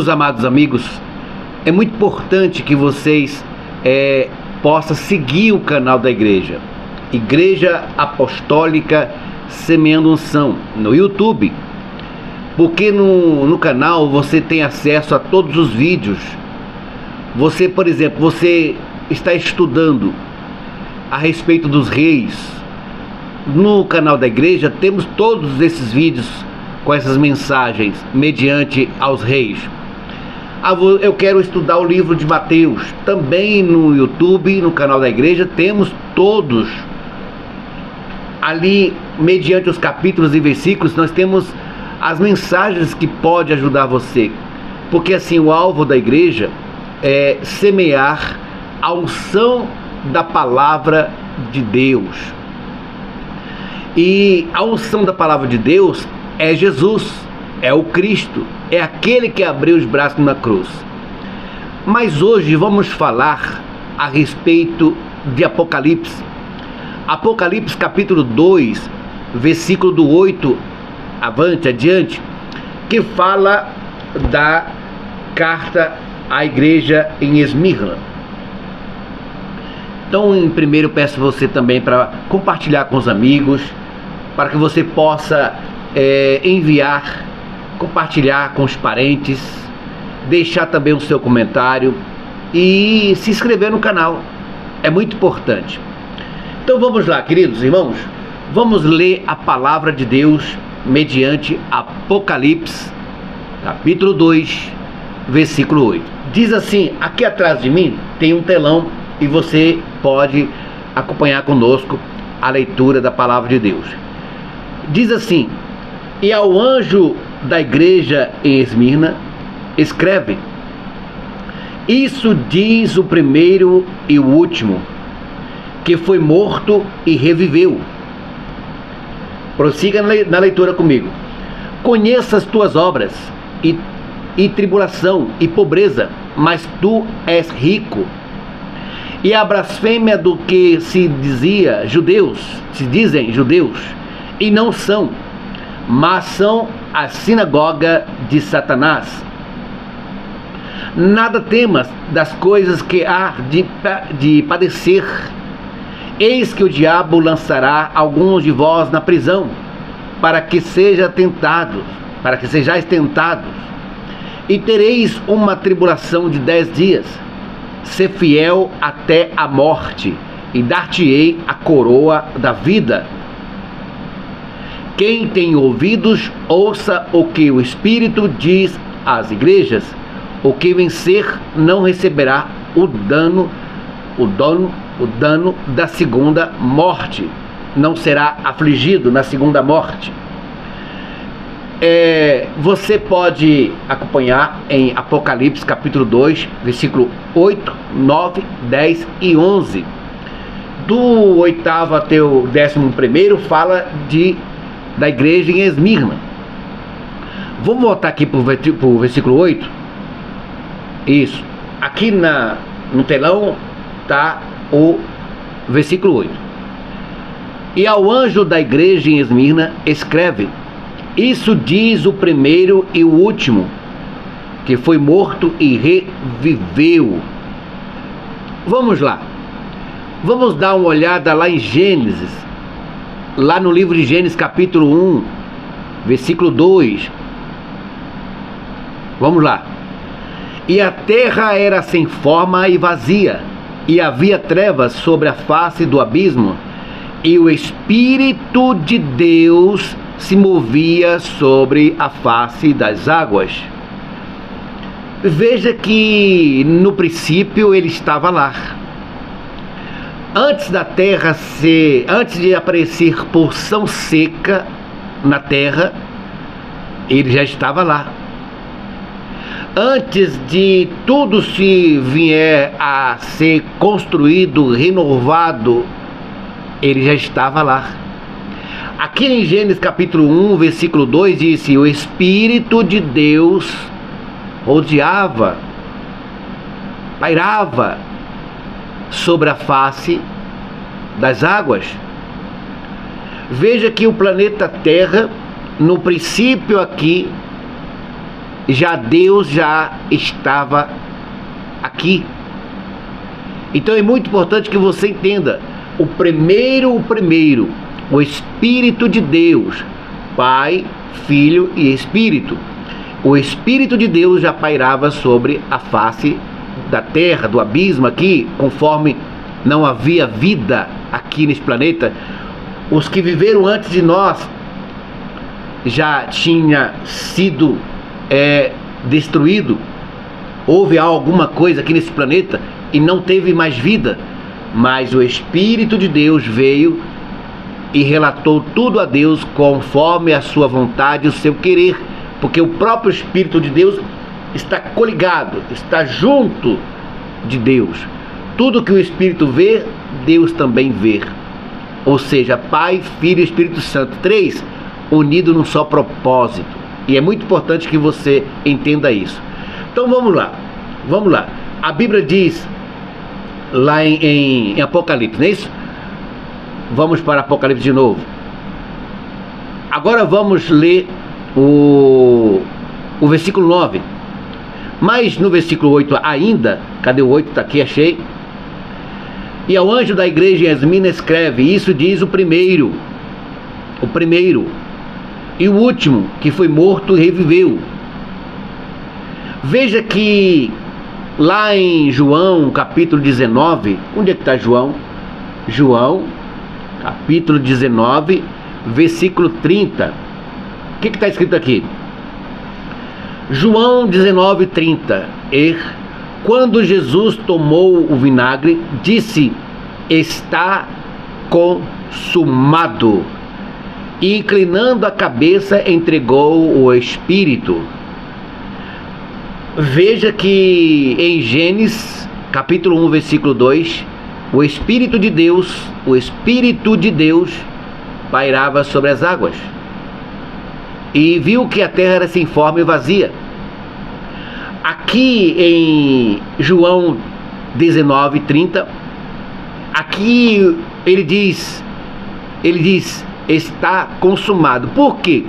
Meus amados amigos, é muito importante que vocês possam seguir o canal da igreja, Igreja Apostólica Semeando Unção, no YouTube, porque no canal você tem acesso a todos os vídeos. Você, por exemplo, você está estudando a respeito dos reis. No canal da igreja temos todos esses vídeos com essas mensagens mediante aos reis. Eu quero estudar o livro de Mateus. Também no YouTube, no canal da igreja, temos todos ali, mediante os capítulos e versículos, nós temos as mensagens que podem ajudar você. Porque assim, o alvo da igreja é semear a unção da palavra de Deus. E a unção da palavra de Deus é Jesus, é o Cristo, é aquele que abriu os braços na cruz. Mas hoje vamos falar a respeito de Apocalipse. Apocalipse capítulo 2, versículo do 8 adiante, que fala da carta à igreja em Esmirna. Então, primeiro peço você também para compartilhar com os amigos, para que você possa enviar, compartilhar com os parentes, deixar também o seu comentário e se inscrever no canal. É muito importante. Então vamos lá, queridos irmãos, vamos ler a palavra de Deus mediante Apocalipse, capítulo 2, versículo 8. Diz assim: aqui atrás de mim tem um telão e você pode acompanhar conosco a leitura da palavra de Deus. Diz assim: e ao anjo da igreja em Esmirna escreve: isso diz o primeiro e o último, que foi morto e reviveu. Prossiga na leitura comigo. Conheça as tuas obras e tribulação e pobreza, mas tu és rico. E a blasfêmia do que se dizem judeus, e não são, mas são a sinagoga de Satanás. Nada temas das coisas que há de padecer. Eis que o diabo lançará alguns de vós na prisão, para que sejais tentados, e tereis uma tribulação de 10 dias. Ser fiel até a morte, e dar-te-ei a coroa da vida. Quem tem ouvidos, ouça o que o Espírito diz às igrejas. O que vencer não receberá o dano da segunda morte, não será afligido na segunda morte. Você pode acompanhar em Apocalipse capítulo 2, versículo 8, 9, 10 e 11. Do 8º até o 11º fala da igreja em Esmirna. Vamos voltar aqui para o versículo 8. Isso. Aqui no telão está o versículo 8. E ao anjo da igreja em Esmirna escreve: isso diz o primeiro e o último, que foi morto e reviveu. Vamos lá. Vamos dar uma olhada lá em Gênesis, lá no livro de Gênesis capítulo 1, versículo 2. Vamos lá. E a terra era sem forma e vazia, e havia trevas sobre a face do abismo, e o Espírito de Deus se movia sobre a face das águas. Veja que no princípio ele estava lá. Antes de aparecer porção seca na terra, ele já estava lá. Antes de tudo se vier a ser construído, renovado, ele já estava lá. Aqui em Gênesis capítulo 1, versículo 2, disse: o Espírito de Deus rodeava, pairava sobre a face das águas. Veja que o planeta Terra, no princípio aqui, Deus já estava aqui. Então é muito importante que você entenda, o primeiro, o Espírito de Deus, Pai, Filho e Espírito. O Espírito de Deus já pairava sobre a face da terra, do abismo aqui, conforme não havia vida aqui nesse planeta. Os que viveram antes de nós já tinha sido destruído. Houve alguma coisa aqui nesse planeta e não teve mais vida, mas o Espírito de Deus veio e relatou tudo a Deus conforme a sua vontade e o seu querer, porque o próprio Espírito de Deus está coligado, está junto de Deus. Tudo que o Espírito vê, Deus também vê. Ou seja, Pai, Filho e Espírito Santo, três unidos num só propósito. E é muito importante que você entenda isso. Então vamos lá. A Bíblia diz lá em Apocalipse, não é isso? Vamos para Apocalipse de novo. Agora vamos ler o versículo 9. Mas no versículo 8 ainda, cadê o 8? Está aqui, achei. E ao anjo da igreja em Esmina escreve: isso diz o primeiro, e o último, que foi morto e reviveu. Veja que lá em João, capítulo 19, onde é que está João? João, capítulo 19, versículo 30. O que está escrito aqui? João 19, 30. Quando Jesus tomou o vinagre, disse: está consumado. E inclinando a cabeça, entregou o Espírito. Veja que em Gênesis, capítulo 1, versículo 2, o Espírito de Deus pairava sobre as águas. E viu que a terra era sem forma e vazia. Aqui em João 19, 30, aqui ele diz, está consumado. Por quê?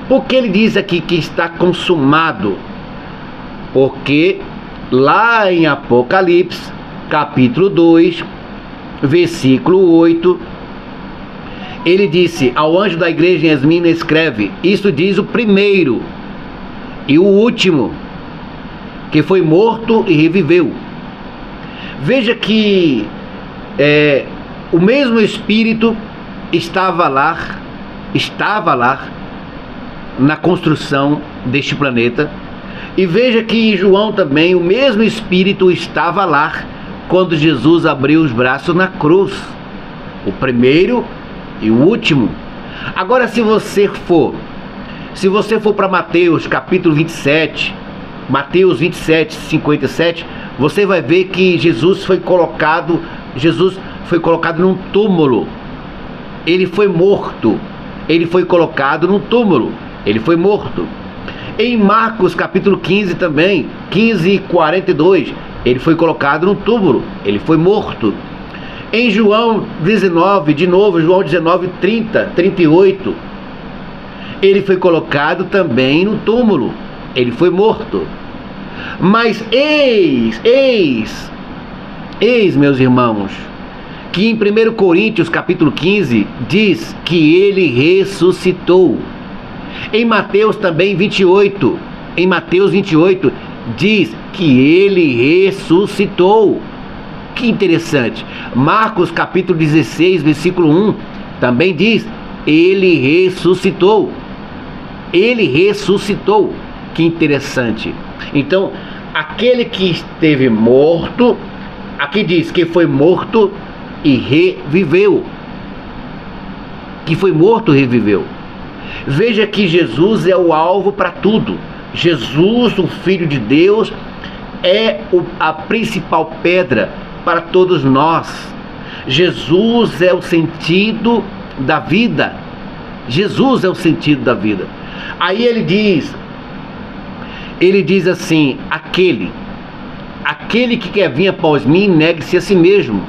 Porque ele diz aqui que está consumado? Porque lá em Apocalipse, capítulo 2, versículo 8, ele disse: ao anjo da igreja em Esmina escreve: isso diz o primeiro e o último, que foi morto e reviveu. Veja que o mesmo Espírito estava lá na construção deste planeta. E veja que em João também o mesmo Espírito estava lá quando Jesus abriu os braços na cruz, o primeiro e o último. Agora, se você for para Mateus capítulo 27, Mateus 27, 57, você vai ver que Jesus foi colocado num túmulo. Ele foi morto. Ele foi colocado num túmulo. Ele foi morto. Em Marcos capítulo 15 também, 15:42, ele foi colocado num túmulo. Ele foi morto. Em João 19, de novo, João 19, 30, 38, ele foi colocado também no túmulo. Ele foi morto. Mas eis, meus irmãos, que em 1 Coríntios capítulo 15 diz que ele ressuscitou. Em Mateus também 28, diz que ele ressuscitou. Que interessante. Marcos capítulo 16, versículo 1, também diz: ele ressuscitou. Ele ressuscitou. Que interessante. Então, aquele que esteve morto, aqui diz que foi morto e reviveu. Que foi morto e reviveu. Veja que Jesus é o alvo para tudo. Jesus, o Filho de Deus, é a principal pedra para todos nós. Jesus é o sentido da vida. Jesus é o sentido da vida. Aí ele diz assim: aquele que quer vir após mim, negue-se a si mesmo.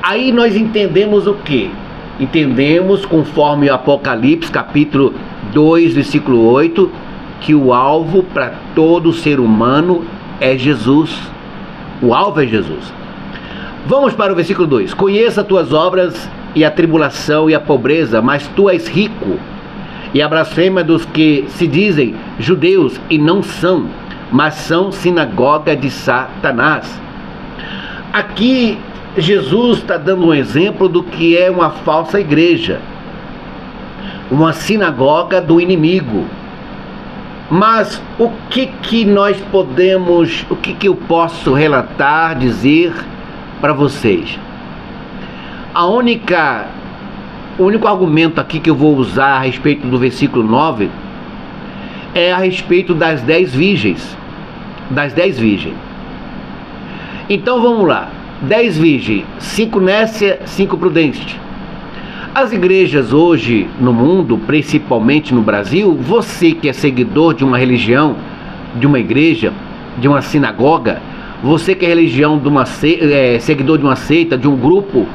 Aí nós entendemos o quê? Entendemos, conforme o Apocalipse capítulo 2, versículo 8, que o alvo para todo ser humano é Jesus. O alvo é Jesus. Vamos para o versículo 2. Conheça tuas obras e a tribulação e a pobreza, mas tu és rico. E a blasfêmia dos que se dizem judeus e não são, mas são sinagoga de Satanás. Aqui Jesus está dando um exemplo do que é uma falsa igreja, uma sinagoga do inimigo. Mas o que nós podemos, o que eu posso relatar, dizer para vocês? O único argumento aqui que eu vou usar a respeito do versículo 9 é a respeito das 10 virgens. Das 10 virgens. Então vamos lá. 10 virgens, 5 nécia, 5 prudentes. As igrejas hoje no mundo, principalmente no Brasil, você que é seguidor de uma religião, de uma igreja, de uma sinagoga, você que é religião de seguidor de uma seita, de um grupo,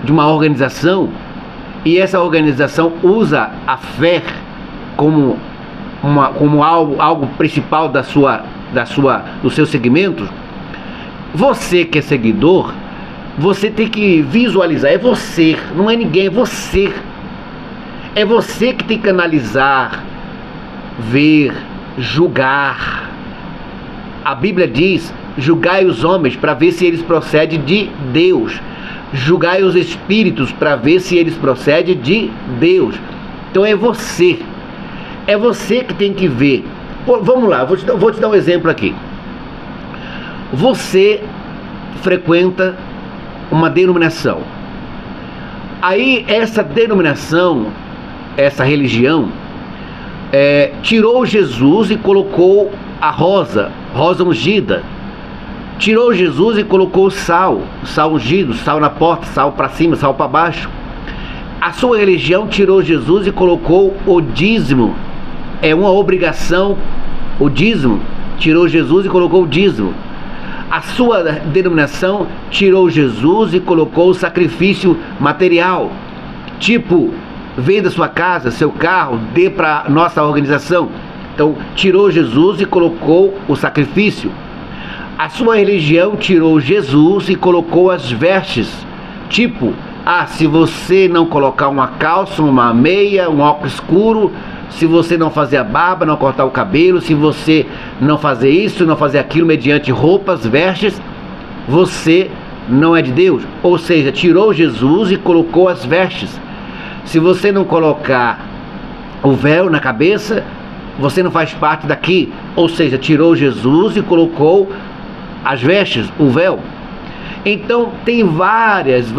de uma organização, e essa organização usa a fé como algo principal dos seus segmentos, você que é seguidor, você tem que visualizar, é você, não é ninguém, é você. É você que tem que analisar, ver, julgar. A Bíblia diz: julgai os homens para ver se eles procedem de Deus. Julgai os espíritos para ver se eles procedem de Deus. Então é você. É você que tem que ver. Vamos lá, vou te dar um exemplo aqui. Você frequenta uma denominação. Aí essa denominação, essa religião, tirou Jesus e colocou a rosa ungida. Tirou Jesus e colocou sal ungido, sal na porta, sal para cima, sal para baixo. A sua religião tirou Jesus e colocou o dízimo. É uma obrigação, o dízimo. Tirou Jesus e colocou o dízimo. A sua denominação tirou Jesus e colocou o sacrifício material. Tipo, venda sua casa, seu carro, dê para nossa organização. Então, tirou Jesus e colocou o sacrifício. A sua religião tirou Jesus e colocou as vestes. Tipo, se você não colocar uma calça, uma meia, um óculos escuro, se você não fazer a barba, não cortar o cabelo, se você não fazer isso, não fazer aquilo mediante roupas, vestes, você não é de Deus. Ou seja, tirou Jesus e colocou as vestes. Se você não colocar o véu na cabeça, você não faz parte daqui. Ou seja, tirou Jesus e colocou as vestes, o véu. Então tem várias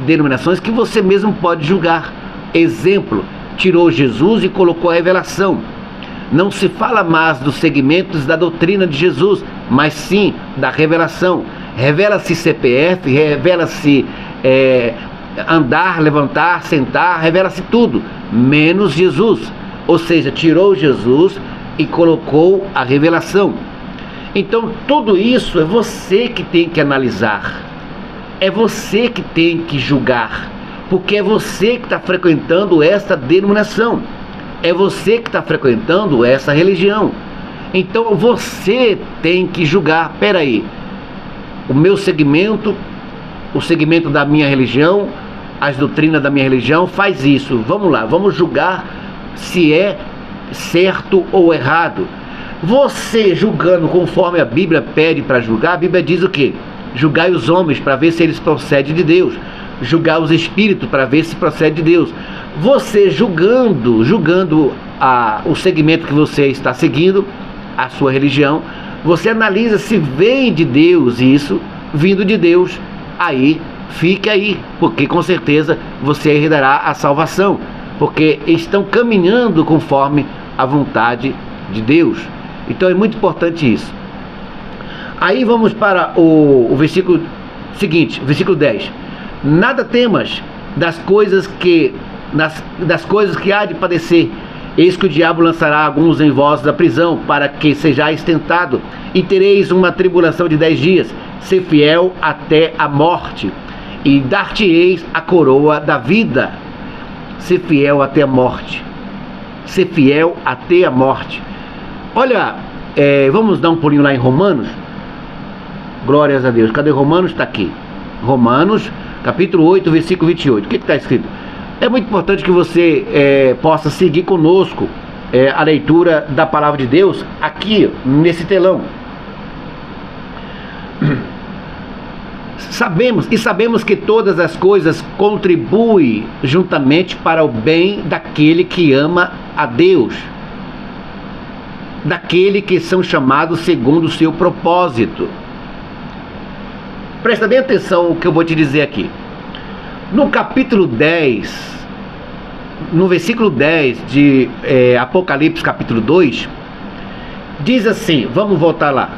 denominações que você mesmo pode julgar. Exemplo: tirou Jesus e colocou a revelação. Não se fala mais dos segmentos da doutrina de Jesus, mas sim da revelação. Revela-se CPF, revela-se andar, levantar, sentar, revela-se tudo, menos Jesus. Ou seja, tirou Jesus e colocou a revelação. Então tudo isso é você que tem que analisar, é você que tem que julgar, porque é você que está frequentando essa denominação, é você que está frequentando essa religião. Então você tem que julgar. Peraí, o meu segmento, o segmento da minha religião, as doutrinas da minha religião faz isso. Vamos lá, vamos julgar se é certo ou errado. Você julgando conforme a Bíblia pede para julgar, a Bíblia diz o quê? Julgai os homens para ver se eles procedem de Deus. Julgar os espíritos para ver se procede de Deus. Você julgando o segmento que você está seguindo, a sua religião, você analisa se vem de Deus isso, vindo de Deus, aí fique aí, porque com certeza você herdará a salvação, porque estão caminhando conforme a vontade de Deus. Então é muito importante isso. Aí vamos para o versículo seguinte, versículo 10. Nada temas das coisas que há de padecer. Eis que o diabo lançará alguns em vós da prisão, para que sejais tentado, e tereis uma tribulação de 10 dias. Ser fiel até a morte, e dar-te-eis a coroa da vida. Ser fiel até a morte. Ser fiel até a morte. Olha, vamos dar um pulinho lá em Romanos. Glórias a Deus. Cadê Romanos? Está aqui. Romanos, capítulo 8, versículo 28. O que está escrito? É muito importante que você possa seguir conosco a leitura da palavra de Deus aqui nesse telão. Sabemos que todas as coisas contribuem juntamente para o bem daquele que ama a Deus, daquele que são chamados segundo o seu propósito. Presta bem atenção no que eu vou te dizer aqui. No capítulo 10, no versículo 10 de Apocalipse capítulo 2, diz assim, vamos voltar lá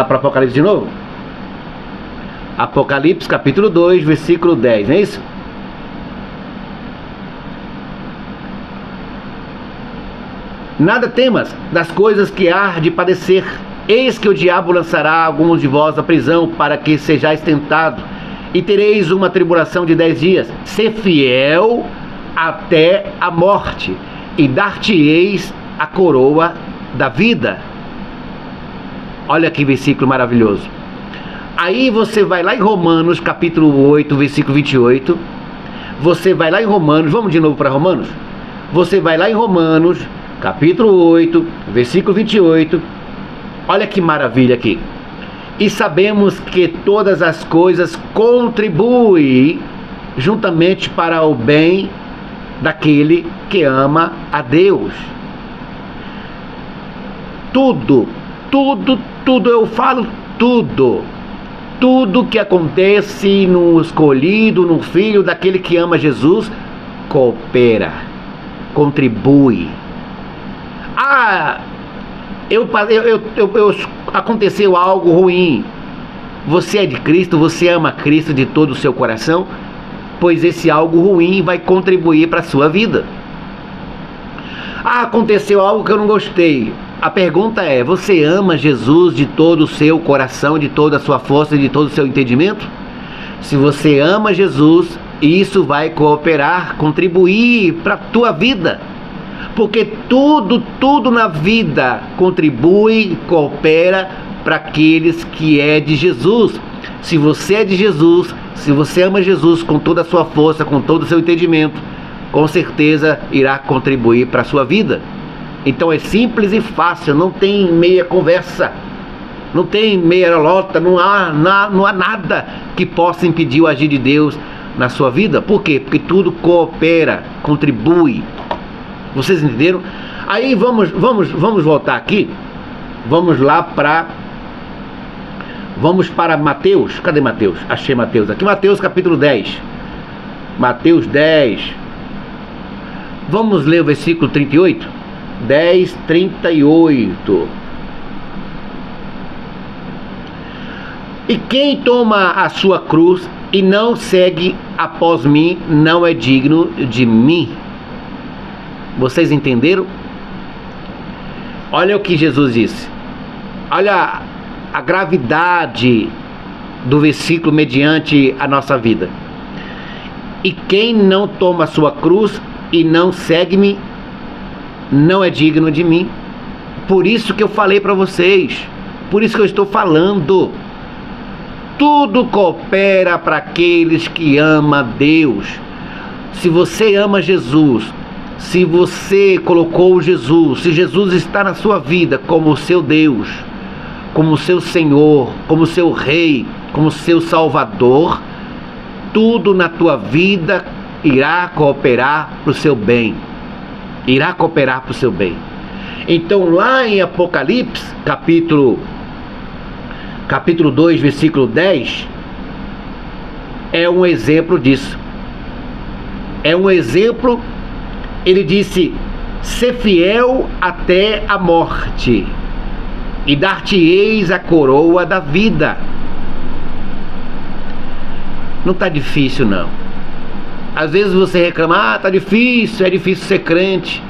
para Apocalipse de novo? Apocalipse capítulo 2, versículo 10, não é isso? Nada temas das coisas que há de padecer. Eis que o diabo lançará alguns de vós à prisão, para que sejais tentados, e tereis uma tribulação de 10 dias. Ser fiel até a morte, e dar-te-eis a coroa da vida. Olha que versículo maravilhoso. Aí você vai lá em Romanos, capítulo 8, versículo 28. Você vai lá em Romanos, vamos de novo para Romanos? Você vai lá em Romanos, capítulo 8, versículo 28. Olha que maravilha aqui. E sabemos que todas as coisas contribuem juntamente para o bem daquele que ama a Deus. Tudo, eu falo tudo. Tudo que acontece no escolhido, no filho daquele que ama Jesus, coopera, contribui. Aconteceu algo ruim. Você é de Cristo, você ama Cristo de todo o seu coração, pois esse algo ruim vai contribuir para a sua vida. Aconteceu algo que eu não gostei. A pergunta é, você ama Jesus de todo o seu coração, de toda a sua força e de todo o seu entendimento? Se você ama Jesus, isso vai cooperar, contribuir para a tua vida. Porque tudo na vida contribui, coopera para aqueles que é de Jesus. Se você é de Jesus, se você ama Jesus com toda a sua força, com todo o seu entendimento, com certeza irá contribuir para a sua vida. Então é simples e fácil, não tem meia conversa, não tem meia lota, não há nada que possa impedir o agir de Deus na sua vida. Por quê? Porque tudo coopera, contribui. Vocês entenderam? Aí vamos voltar aqui. Vamos para Mateus. Cadê Mateus? Achei Mateus aqui. Mateus capítulo 10. Mateus 10. Vamos ler o versículo 38. 10, 38. E quem toma a sua cruz e não segue após mim, não é digno de mim. Vocês entenderam? Olha o que Jesus disse. Olha a gravidade do versículo mediante a nossa vida. E quem não toma a sua cruz e não segue-me, não é digno de mim. Por isso que eu falei para vocês, por isso que eu estou falando. Tudo coopera para aqueles que amam Deus. Se você ama Jesus, se você colocou Jesus, se Jesus está na sua vida como o seu Deus, como o seu Senhor, como o seu Rei, como o seu Salvador, tudo na tua vida irá cooperar para o seu bem. Irá cooperar para o seu bem. Então lá em Apocalipse, capítulo 2, versículo 10, é um exemplo disso. É um exemplo, ele disse, ser fiel até a morte, e dar-te-eis a coroa da vida. Não está difícil não. Às vezes você reclama, está difícil, é difícil ser crente.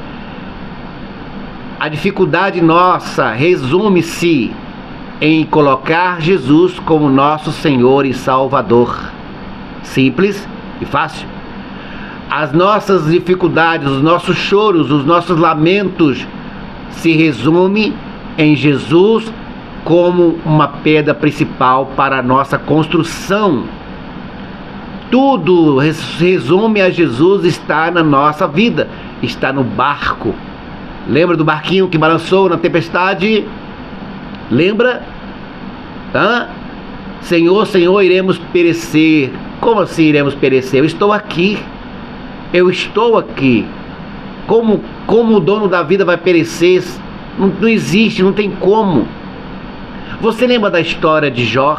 A dificuldade nossa resume-se em colocar Jesus como nosso Senhor e Salvador. Simples e fácil. As nossas dificuldades, os nossos choros, os nossos lamentos se resume em Jesus como uma pedra principal para a nossa construção. Tudo resume a Jesus, está na nossa vida, está no barco. Lembra do barquinho que balançou na tempestade? Lembra? Senhor, Senhor, iremos perecer. Como assim iremos perecer? Eu estou aqui. Eu estou aqui. Como o dono da vida vai perecer? Não existe, não tem como. Você lembra da história de Jó?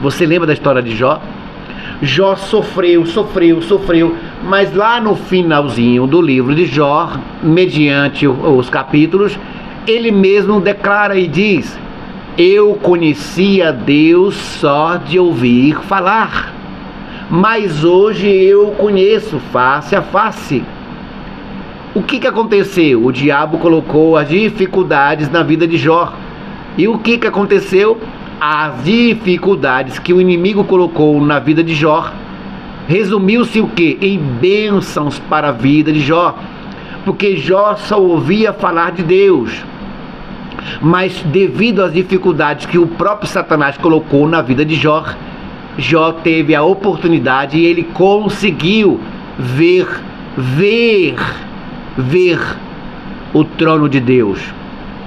Você lembra da história de Jó? Jó sofreu, mas lá no finalzinho do livro de Jó, mediante os capítulos, ele mesmo declara e diz: eu conhecia Deus só de ouvir falar, mas hoje eu o conheço face a face. O que aconteceu? O diabo colocou as dificuldades na vida de Jó. E o que aconteceu? As dificuldades que o inimigo colocou na vida de Jó resumiu-se o quê? Em bênçãos para a vida de Jó, porque Jó só ouvia falar de Deus, mas devido às dificuldades que o próprio Satanás colocou na vida de Jó, Jó teve a oportunidade e ele conseguiu ver o trono de Deus.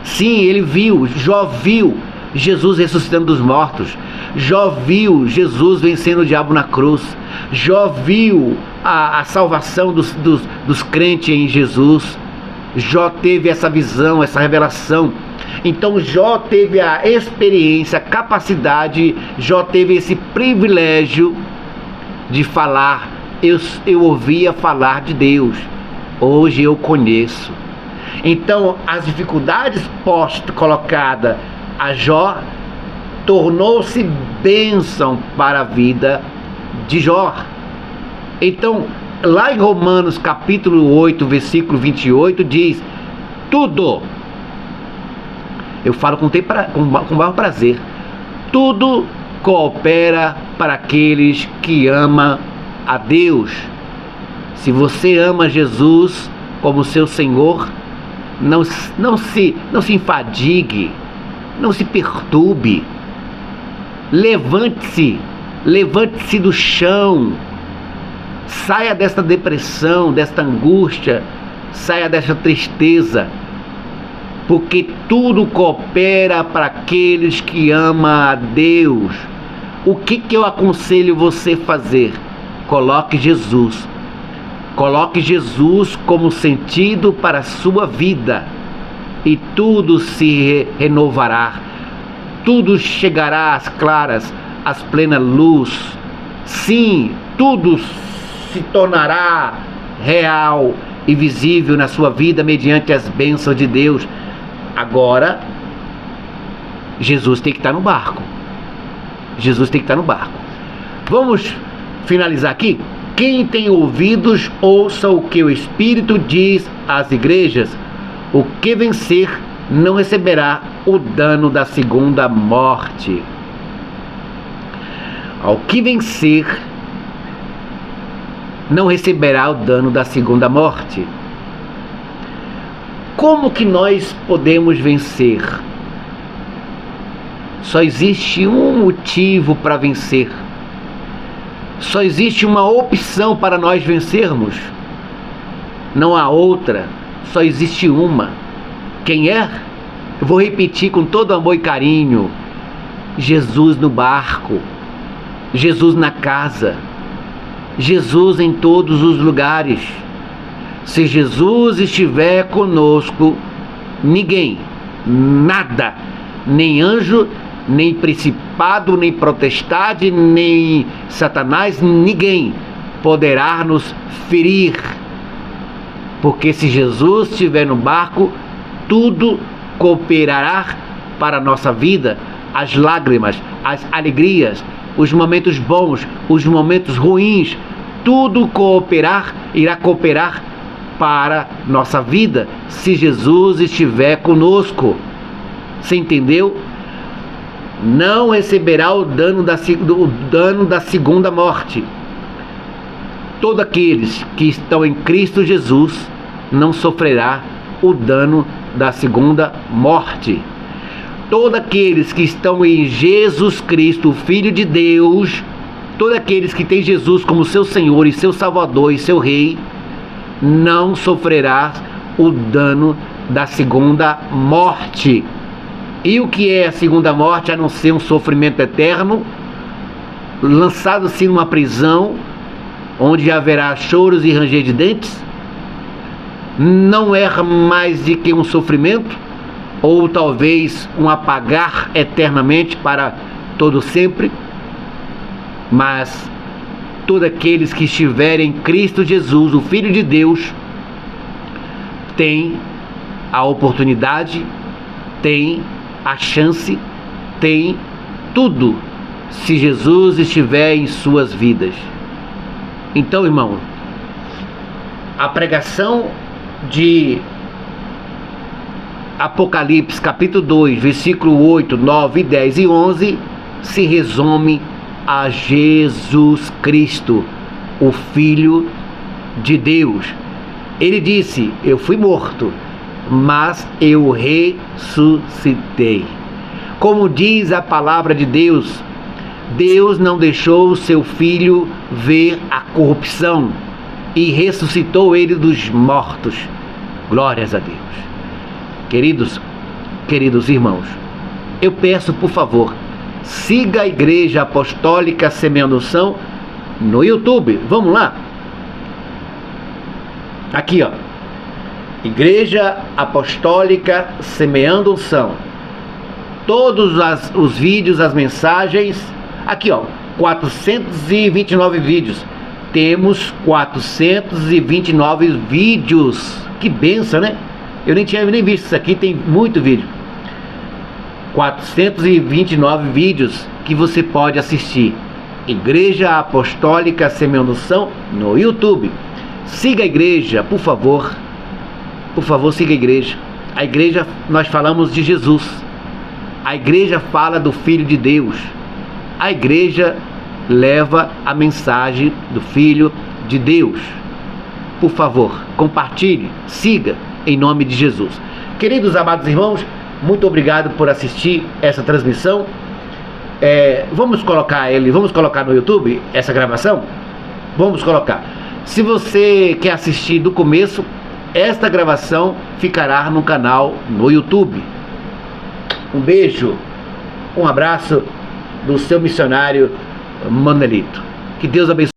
Sim, ele viu, Jó viu Jesus ressuscitando dos mortos. Jó viu Jesus vencendo o diabo na cruz. Jó viu a salvação dos crentes em Jesus. Jó teve essa visão, essa revelação. Então Jó teve a experiência, a capacidade, Jó teve esse privilégio de falar. Eu ouvia falar de Deus, hoje eu conheço. Então as dificuldades colocadas a Jó tornou-se bênção para a vida de Jó. Então, lá em Romanos capítulo 8, versículo 28, diz: tudo, eu falo com maior prazer, tudo coopera para aqueles que amam a Deus. Se você ama Jesus como seu Senhor, não se enfadigue, não se perturbe, levante-se do chão, saia desta depressão, desta angústia, saia desta tristeza, porque tudo coopera para aqueles que amam a Deus. O que eu aconselho você a fazer? Coloque Jesus como sentido para a sua vida, e tudo se renovará, tudo chegará às claras, às plena luz. Sim, tudo se tornará real e visível na sua vida mediante as bênçãos de Deus. Agora, Jesus tem que estar no barco. Jesus tem que estar no barco. Vamos finalizar aqui? Quem tem ouvidos, ouça o que o Espírito diz às igrejas. O que vencer não receberá o dano da segunda morte. Ao que vencer não receberá o dano da segunda morte. Como que nós podemos vencer? Só existe um motivo para vencer. Só existe uma opção para nós vencermos. Não há outra. Só existe uma. Quem é? Eu vou repetir com todo amor e carinho: Jesus no barco, Jesus na casa, Jesus em todos os lugares. Se Jesus estiver conosco, ninguém, nada, nem anjo, nem principado, nem potestade, nem Satanás, ninguém poderá nos ferir. Porque se Jesus estiver no barco, tudo cooperará para a nossa vida. As lágrimas, as alegrias, os momentos bons, os momentos ruins, tudo irá cooperar para nossa vida, se Jesus estiver conosco. Você entendeu? Não receberá o dano da segunda morte. Todos aqueles que estão em Cristo Jesus não sofrerá o dano da segunda morte. Todos aqueles que estão em Jesus Cristo, Filho de Deus, todos aqueles que têm Jesus como seu Senhor e seu Salvador e seu Rei, não sofrerá o dano da segunda morte. E o que é a segunda morte, a não ser um sofrimento eterno, lançado-se numa prisão, onde haverá choros e ranger de dentes? Não é mais de que um sofrimento, ou talvez um apagar eternamente para todo sempre, mas todos aqueles que estiverem em Cristo Jesus, o Filho de Deus, têm a oportunidade, têm a chance, têm tudo, se Jesus estiver em suas vidas. Então, irmão, a pregação de Apocalipse capítulo 2, versículo 8, 9, 10 e 11 se resume a Jesus Cristo, o Filho de Deus. Ele disse: eu fui morto, mas eu ressuscitei. Como diz a palavra de Deus, Deus não deixou o seu Filho ver a corrupção e ressuscitou ele dos mortos. Glórias a Deus. Queridos irmãos, eu peço, por favor, siga a Igreja Apostólica Semeando Unção no YouTube. Vamos lá? Aqui, ó. Igreja Apostólica Semeando Unção. Todos os vídeos, as mensagens. Aqui, ó. 429 vídeos. Temos 429 vídeos. Que benção, né? Eu nem tinha visto isso aqui, tem muito vídeo. 429 vídeos que você pode assistir. Igreja Apostólica Semeando Unção no YouTube. Siga a igreja, por favor. Por favor, siga a igreja. A igreja, nós falamos de Jesus. A igreja fala do Filho de Deus. A igreja leva a mensagem do Filho de Deus. Por favor, compartilhe, siga, em nome de Jesus. Queridos amados irmãos, muito obrigado por assistir essa transmissão. Vamos colocar no YouTube essa gravação? Vamos colocar. Se você quer assistir do começo, esta gravação ficará no canal no YouTube. Um beijo, um abraço do seu missionário Manelito. Que Deus abençoe.